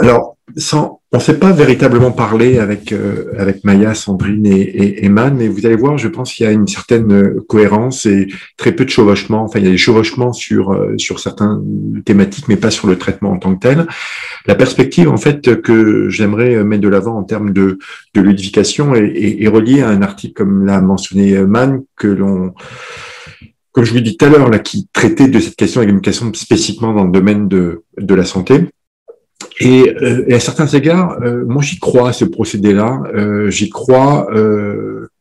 Alors, on ne s'est pas véritablement parlé avec Maya, Sandrine et Eman, mais vous allez voir, je pense qu'il y a une certaine cohérence et très peu de chevauchements. Enfin, il y a des chevauchements sur certaines thématiques, mais pas sur le traitement en tant que tel. La perspective, en fait, que j'aimerais mettre de l'avant en termes de ludification est reliée à un article, comme l'a mentionné Eman, comme je vous l'ai dit tout à l'heure, là, qui traitait de cette question de l'éducation spécifiquement dans le domaine de la santé. Et à certains égards, moi j'y crois à ce procédé-là. J'y crois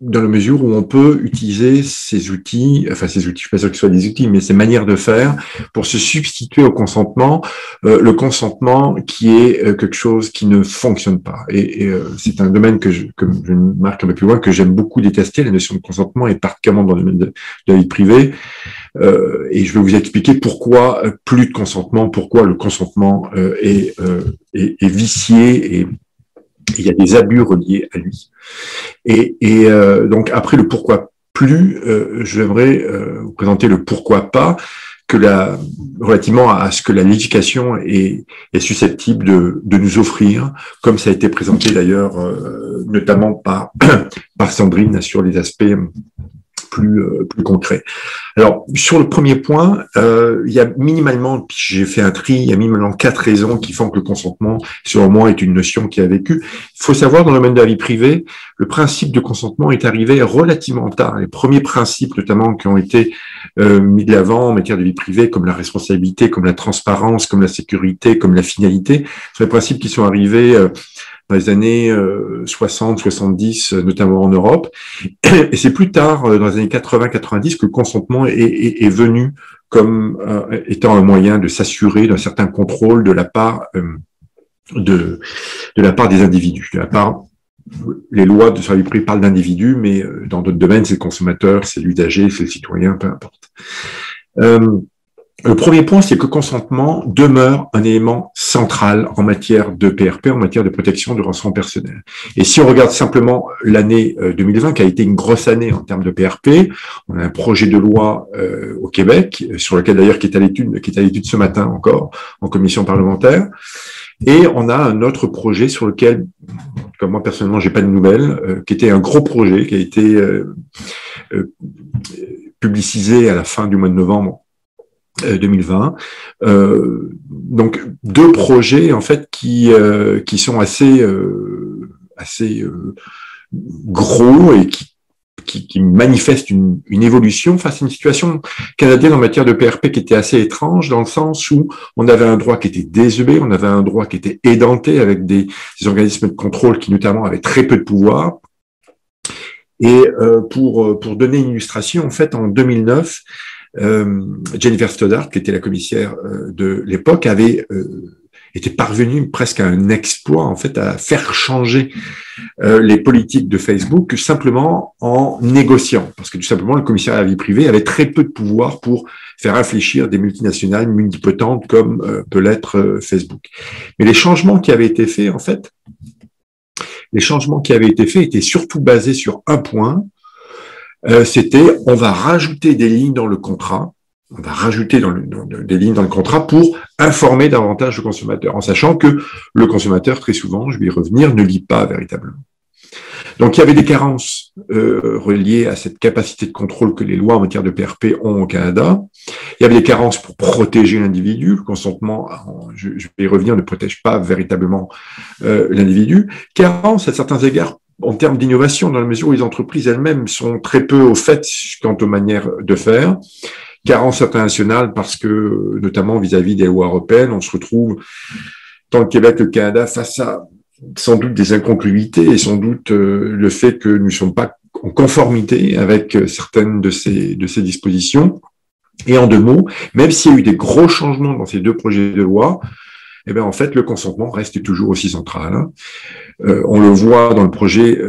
dans la mesure où on peut utiliser ces outils, enfin ces outils, je suis pas sûr que ce soit des outils, mais ces manières de faire pour se substituer au consentement, le consentement qui est quelque chose qui ne fonctionne pas. Et c'est un domaine que je marque un peu plus loin, que j'aime beaucoup détester, la notion de consentement, et particulièrement dans le domaine de la vie privée. Et je vais vous expliquer pourquoi plus de consentement, pourquoi le consentement est vicié et il y a des abus reliés à lui. Donc après le pourquoi plus, j'aimerais vous présenter le pourquoi pas, relativement à ce que la législation est susceptible de nous offrir, comme ça a été présenté d'ailleurs notamment par Sandrine sur les aspects plus concret. Alors, sur le premier point, il y a minimalement, j'ai fait un tri, il y a minimalement 4 raisons qui font que le consentement, selon moi, est une notion qui a vécu. Il faut savoir, dans le domaine de la vie privée, le principe de consentement est arrivé relativement tard. Les premiers principes, notamment, qui ont été mis de l'avant en matière de vie privée, comme la responsabilité, comme la transparence, comme la sécurité, comme la finalité, sont des principes qui sont arrivés dans les années 60, 70, notamment en Europe. Et c'est plus tard, dans les années 80-90, que le consentement est venu comme étant un moyen de s'assurer d'un certain contrôle de la part de la part des individus. De la part, les lois de vie privée parlent d'individus, mais dans d'autres domaines, c'est le consommateur, c'est l'usager, c'est le citoyen, peu importe. Le premier point, c'est que le consentement demeure un élément central en matière de PRP, en matière de protection du renseignement personnel. Et si on regarde simplement l'année 2020, qui a été une grosse année en termes de PRP, on a un projet de loi au Québec, sur lequel d'ailleurs qui est à l'étude ce matin encore, en commission parlementaire, et on a un autre projet sur lequel, comme moi personnellement, j'ai pas de nouvelles, qui était un gros projet, qui a été publicisé à la fin du mois de novembre 2020. Donc 2 projets en fait qui sont assez gros et qui manifestent une évolution face à une situation canadienne en matière de PRP qui était assez étrange, dans le sens où on avait un droit qui était désuet, on avait un droit qui était édenté avec des organismes de contrôle qui notamment avaient très peu de pouvoir. Et pour donner une illustration, en fait, en 2009, Jennifer Stoddart, qui était la commissaire de l'époque, était parvenue presque à un exploit, en fait, à faire changer les politiques de Facebook simplement en négociant. Parce que tout simplement, le commissaire à la vie privée avait très peu de pouvoir pour faire réfléchir des multinationales multipotentes comme peut l'être Facebook. Mais les changements qui avaient été faits, en fait, étaient surtout basés sur un point, c'était on va rajouter des lignes dans le contrat, des lignes dans le contrat pour informer davantage le consommateur, en sachant que le consommateur, très souvent, je vais y revenir, ne lit pas véritablement. Donc, il y avait des carences reliées à cette capacité de contrôle que les lois en matière de PRP ont au Canada. Il y avait des carences pour protéger l'individu. Le consentement, je vais y revenir, ne protège pas véritablement l'individu. Carences, à certains égards, en termes d'innovation, dans la mesure où les entreprises elles-mêmes sont très peu au fait quant aux manières de faire. Carence internationale parce que, notamment vis-à-vis des lois européennes, on se retrouve, tant le Québec que le Canada, face à sans doute des incongruités et sans doute le fait que nous ne sommes pas en conformité avec certaines de ces dispositions. Et en 2 mots, même s'il y a eu des gros changements dans ces 2 projets de loi, eh bien, en fait, le consentement reste toujours aussi central. On le voit dans le projet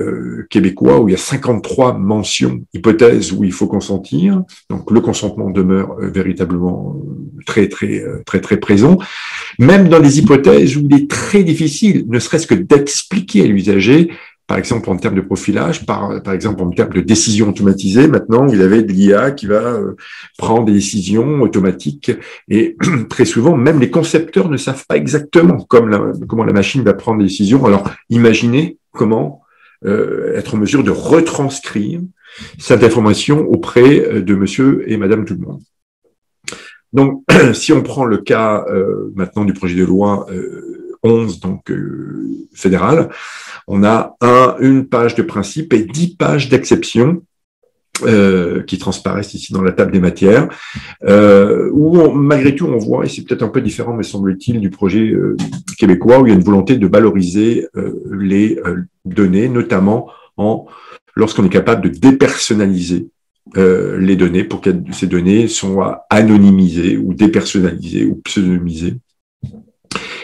québécois où il y a 53 mentions, hypothèses où il faut consentir. Donc, le consentement demeure véritablement très présent. Même dans les hypothèses où il est très difficile, ne serait-ce que d'expliquer à l'usager par exemple en termes de profilage, par exemple en termes de décision automatisée. Maintenant, vous avez de l'IA qui va prendre des décisions automatiques et très souvent, même les concepteurs ne savent pas exactement comment la machine va prendre des décisions. Alors, imaginez comment être en mesure de retranscrire cette information auprès de monsieur et madame tout le monde. Donc, si on prend le cas maintenant du projet de loi 11, donc fédéral, on a une page de principe et 10 pages d'exception qui transparaissent ici dans la table des matières, où malgré tout on voit, et c'est peut-être un peu différent, me semble-t-il, du projet québécois, où il y a une volonté de valoriser les données, notamment lorsqu'on est capable de dépersonnaliser les données pour que ces données soient anonymisées ou dépersonnalisées ou pseudonymisées.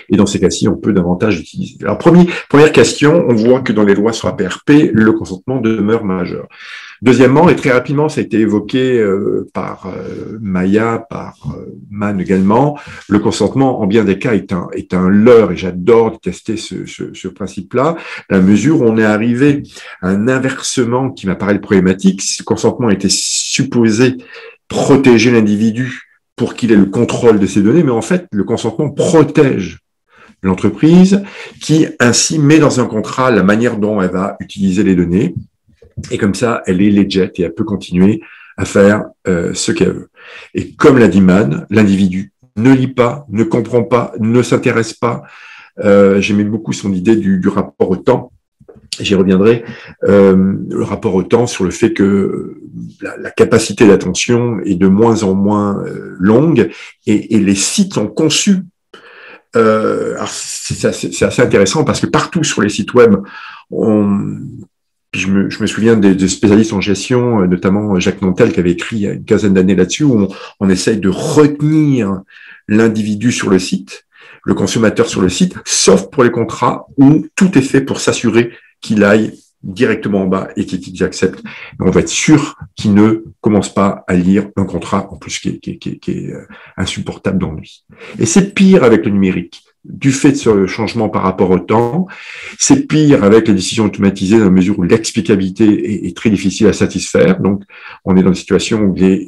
Et dans ces cas-ci, on peut davantage utiliser. Alors, première question, on voit que dans les lois sur APRP, le consentement demeure majeur. Deuxièmement, et très rapidement, ça a été évoqué par Maya, par Man également, le consentement, en bien des cas, est un leurre, et j'adore tester ce principe-là, à la mesure où on est arrivé à un inversement qui m'apparaît problématique. Ce consentement était supposé protéger l'individu pour qu'il ait le contrôle de ses données, mais en fait, le consentement protège l'entreprise qui ainsi met dans un contrat la manière dont elle va utiliser les données, et comme ça, elle est legit et elle peut continuer à faire ce qu'elle veut. Et comme l'a dit Man, l'individu ne lit pas, ne comprend pas, ne s'intéresse pas. J'aimais beaucoup son idée du rapport au temps. J'y reviendrai, le rapport au temps sur le fait que la capacité d'attention est de moins en moins longue et les sites sont conçus. Alors c'est assez intéressant parce que partout sur les sites web, je me souviens des spécialistes en gestion, notamment Jacques Nantel qui avait écrit il y a une quinzaine d'années là-dessus, où on essaye de retenir l'individu sur le site, le consommateur sur le site, sauf pour les contrats où tout est fait pour s'assurer qu'il aille directement en bas et qu'il accepte. On va être sûr qu'il ne commence pas à lire un contrat en plus qui est insupportable d'ennui. Et c'est pire avec le numérique. Du fait de ce changement par rapport au temps, c'est pire avec les décisions automatisées dans la mesure où l'explicabilité est très difficile à satisfaire. Donc, on est dans une situation où il est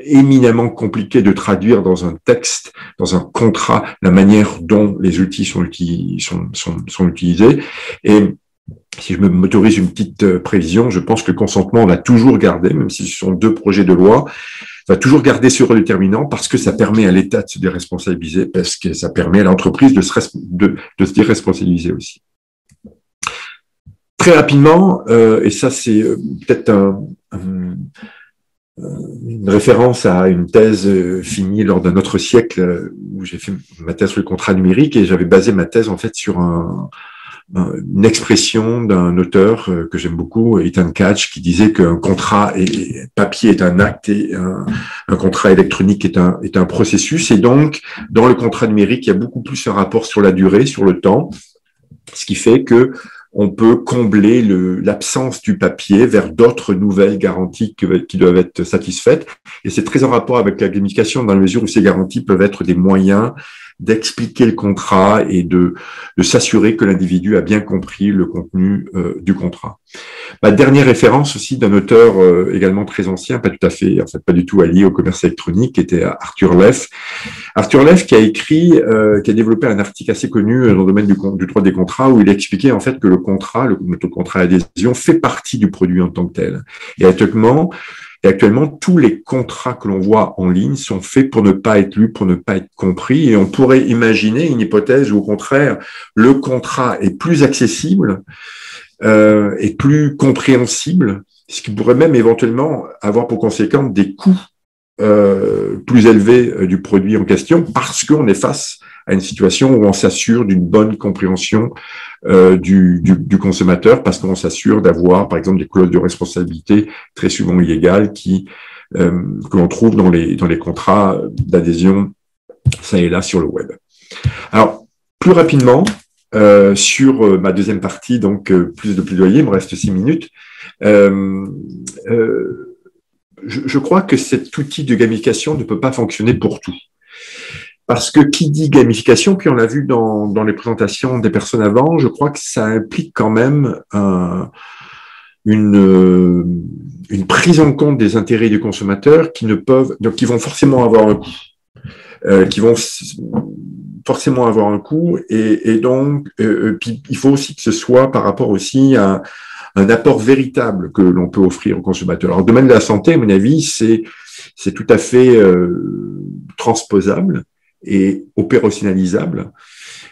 éminemment compliqué de traduire dans un texte, dans un contrat, la manière dont les outils sont utilisés. Et si je m'autorise une petite prévision, je pense que le consentement, on va toujours garder, même si ce sont deux projets de loi, va toujours garder ce rôle déterminant parce que ça permet à l'État de se déresponsabiliser, parce que ça permet à l'entreprise de se déresponsabiliser aussi. Très rapidement, et ça c'est peut-être une référence à une thèse finie lors d'un autre siècle où j'ai fait ma thèse sur le contrat numérique et j'avais basé ma thèse en fait sur une expression d'un auteur que j'aime beaucoup, Ethan Katch, qui disait qu'un contrat papier est un acte et un contrat électronique est un processus. Et donc, dans le contrat numérique, il y a beaucoup plus un rapport sur la durée, sur le temps, ce qui fait que on peut combler l'absence du papier vers d'autres nouvelles garanties qui doivent être satisfaites. Et c'est très en rapport avec la gamification dans la mesure où ces garanties peuvent être des moyens d'expliquer le contrat et de s'assurer que l'individu a bien compris le contenu du contrat. Ma dernière référence aussi d'un auteur également très ancien, pas tout à fait, en fait pas du tout allié au commerce électronique, était Arthur Leff. Arthur Leff qui a écrit, qui a développé un article assez connu dans le domaine du droit des contrats où il expliquait en fait que le contrat, le contrat d'adhésion fait partie du produit en tant que tel. Et actuellement, tous les contrats que l'on voit en ligne sont faits pour ne pas être lus, pour ne pas être compris. Et on pourrait imaginer une hypothèse où, au contraire, le contrat est plus accessible et plus compréhensible, ce qui pourrait même éventuellement avoir pour conséquence des coûts plus élevés du produit en question, parce qu'on est face à une situation où on s'assure d'une bonne compréhension du consommateur, parce qu'on s'assure d'avoir, par exemple, des clauses de responsabilité très souvent illégales que l'on trouve dans les contrats d'adhésion, ça et là, sur le web. Alors, plus rapidement, sur ma deuxième partie, donc plus de plaidoyer, il me reste 6 minutes. Je crois que cet outil de gamification ne peut pas fonctionner pour tout. Parce que qui dit gamification, puis on l'a vu dans les présentations des personnes avant, je crois que ça implique quand même une prise en compte des intérêts du consommateur qui ne peuvent, donc qui vont forcément avoir un coût, et donc puis il faut aussi que ce soit par rapport aussi à un apport véritable que l'on peut offrir aux consommateurs. Alors, le domaine de la santé, à mon avis, c'est tout à fait transposable et opérationnalisable.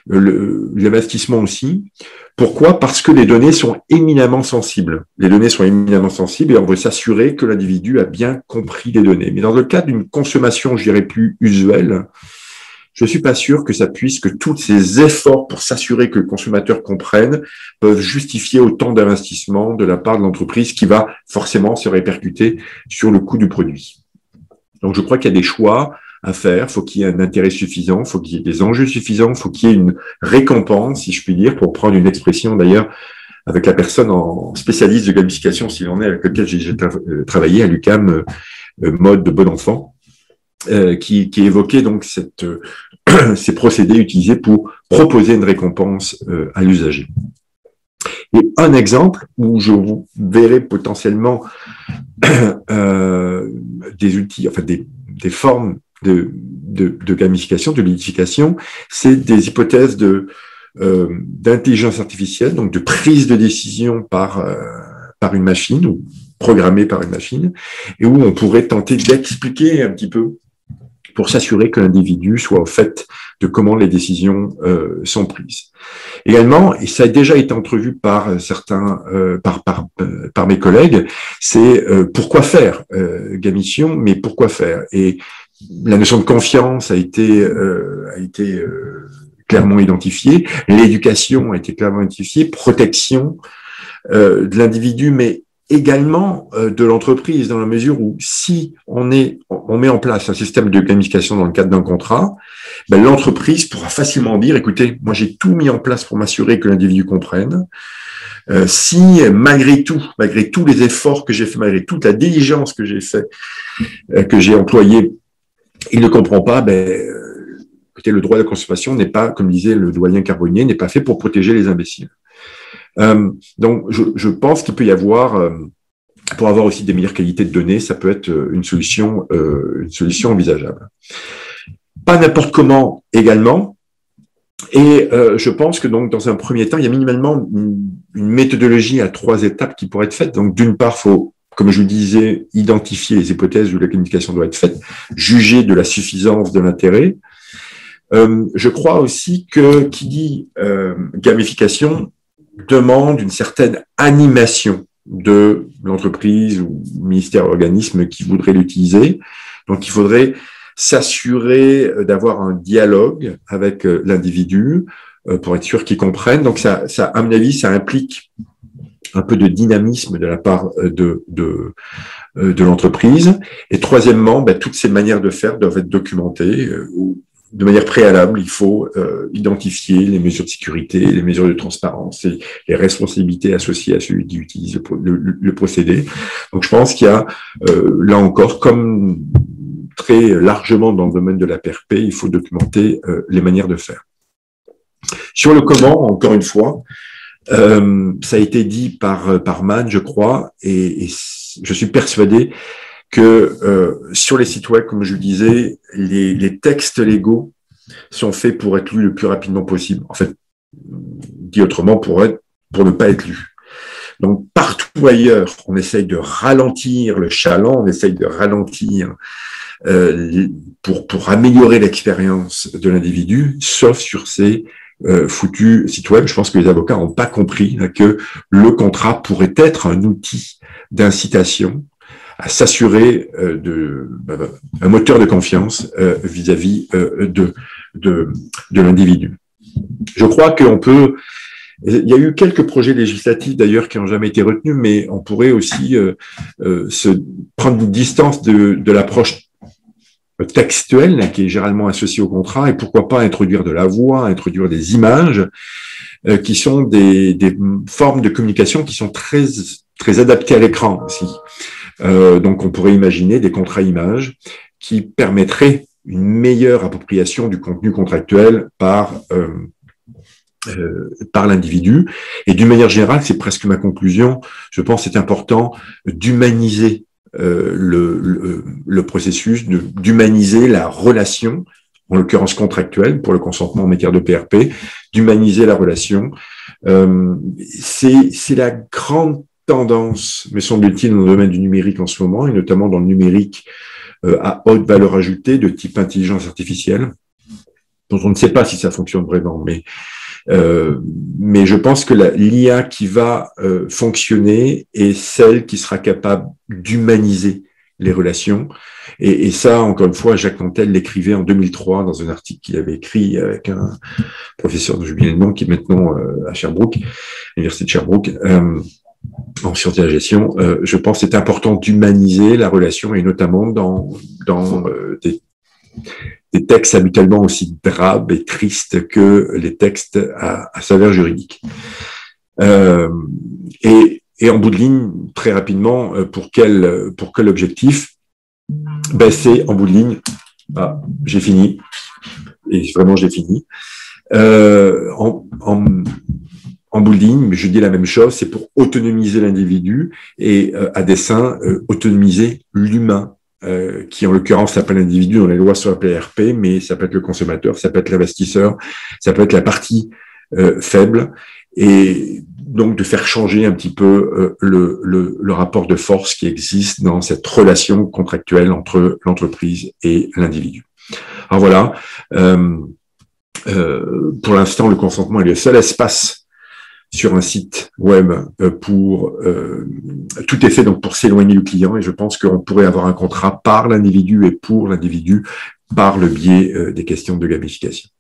L'investissement aussi. Pourquoi? Parce que les données sont éminemment sensibles. Les données sont éminemment sensibles et on veut s'assurer que l'individu a bien compris les données. Mais dans le cas d'une consommation, je dirais, plus usuelle, je suis pas sûr que ça puisse, que tous ces efforts pour s'assurer que le consommateur comprenne peuvent justifier autant d'investissement de la part de l'entreprise qui va forcément se répercuter sur le coût du produit. Donc, je crois qu'il y a des choix à faire. Il faut qu'il y ait un intérêt suffisant, il faut qu'il y ait des enjeux suffisants, il faut qu'il y ait une récompense, si je puis dire, pour prendre une expression d'ailleurs avec la personne en spécialiste de gamification, s'il en est, avec lequel j'ai travaillé à l'UQAM, mode de bon enfant. Qui évoquait donc ces procédés utilisés pour proposer une récompense à l'usager. Et un exemple où je vous verrai potentiellement des outils, enfin des formes de gamification, de ludification, c'est des hypothèses d'intelligence artificielle, donc de prise de décision par une machine ou programmée par une machine, et où on pourrait tenter d'expliquer un petit peu pour s'assurer que l'individu soit au fait de comment les décisions sont prises. Également, et ça a déjà été entrevu par certains, par mes collègues, c'est pourquoi faire gamification, mais pourquoi faire. Et la notion de confiance a été clairement identifiée, l'éducation a été clairement identifiée, protection de l'individu, mais également de l'entreprise, dans la mesure où si on met en place un système de gamification dans le cadre d'un contrat, ben, l'entreprise pourra facilement dire, écoutez, moi j'ai tout mis en place pour m'assurer que l'individu comprenne. Si malgré tous les efforts que j'ai fait, malgré toute la diligence que j'ai fait, que j'ai employée, il ne comprend pas, ben, écoutez, le droit de la consommation n'est pas, comme disait le doyen Carbonnier, n'est pas fait pour protéger les imbéciles. Donc, je pense qu'il peut y avoir, pour avoir aussi des meilleures qualités de données, ça peut être une solution envisageable. Pas n'importe comment également. Et je pense que donc dans un premier temps, il y a minimalement une méthodologie à 3 étapes qui pourrait être faite. Donc, d'une part, faut, comme je vous disais, identifier les hypothèses où la communication doit être faite, juger de la suffisance de l'intérêt. Je crois aussi que qui dit gamification demande une certaine animation de l'entreprise ou ministère ou organisme qui voudrait l'utiliser. Donc, il faudrait s'assurer d'avoir un dialogue avec l'individu pour être sûr qu'il comprenne. Donc, ça, à mon avis, ça implique un peu de dynamisme de la part de l'entreprise. Et troisièmement, toutes ces manières de faire doivent être documentées. De manière préalable, il faut identifier les mesures de sécurité, les mesures de transparence et les responsabilités associées à celui qui utilise le procédé. Donc, je pense qu'il y a, là encore, comme très largement dans le domaine de la PRP, il faut documenter les manières de faire. Sur le comment, encore une fois, ça a été dit par Man, je crois, et je suis persuadé que sur les sites web, comme je le disais, les textes légaux sont faits pour être lus le plus rapidement possible. En fait, dit autrement, pour ne pas être lus. Donc, partout ailleurs, on essaye de ralentir le chaland, on essaye de ralentir pour améliorer l'expérience de l'individu, sauf sur ces foutus sites web. Je pense que les avocats n'ont pas compris que le contrat pourrait être un outil d'incitation à s'assurer un moteur de confiance vis-à-vis de l'individu. Je crois qu'on peut. Il y a eu quelques projets législatifs d'ailleurs qui n'ont jamais été retenus, mais on pourrait aussi se prendre une distance de l'approche textuelle qui est généralement associée au contrat, et pourquoi pas introduire de la voix, introduire des images qui sont des formes de communication qui sont très très adaptées à l'écran aussi. Donc, on pourrait imaginer des contrats images qui permettraient une meilleure appropriation du contenu contractuel par l'individu. Et d'une manière générale, c'est presque ma conclusion, je pense que c'est important d'humaniser le processus, d'humaniser la relation, en l'occurrence contractuelle, pour le consentement en matière de PRP, d'humaniser la relation. C'est la grande tendance, me semble-t-il, dans le domaine du numérique en ce moment, et notamment dans le numérique à haute valeur ajoutée de type intelligence artificielle, dont on ne sait pas si ça fonctionne vraiment, mais je pense que l'IA qui va fonctionner est celle qui sera capable d'humaniser les relations. Et ça, encore une fois, Jacques Nantel l'écrivait en 2003 dans un article qu'il avait écrit avec un professeur dont j'oublie le nom, qui est maintenant à Sherbrooke, l'université de Sherbrooke, en sciences de la gestion. Je pense que c'est important d'humaniser la relation, et notamment dans des textes habituellement aussi drabes et tristes que les textes à saveur juridique. Et en bout de ligne, très rapidement, pour quel objectif? Ben, c'est en bout de ligne. Ah, j'ai fini. Et vraiment, j'ai fini. En bout de ligne, mais je dis la même chose, c'est pour autonomiser l'individu et à dessein autonomiser l'humain, qui en l'occurrence s'appelle l'individu dans les lois sur la PRP, mais ça peut être le consommateur, ça peut être l'investisseur, ça peut être la partie faible, et donc de faire changer un petit peu le rapport de force qui existe dans cette relation contractuelle entre l'entreprise et l'individu. Alors voilà, pour l'instant, le consentement est le seul espace sur un site web pour tout est fait donc pour s'éloigner du client, et je pense qu'on pourrait avoir un contrat par l'individu et pour l'individu par le biais des questions de gamification.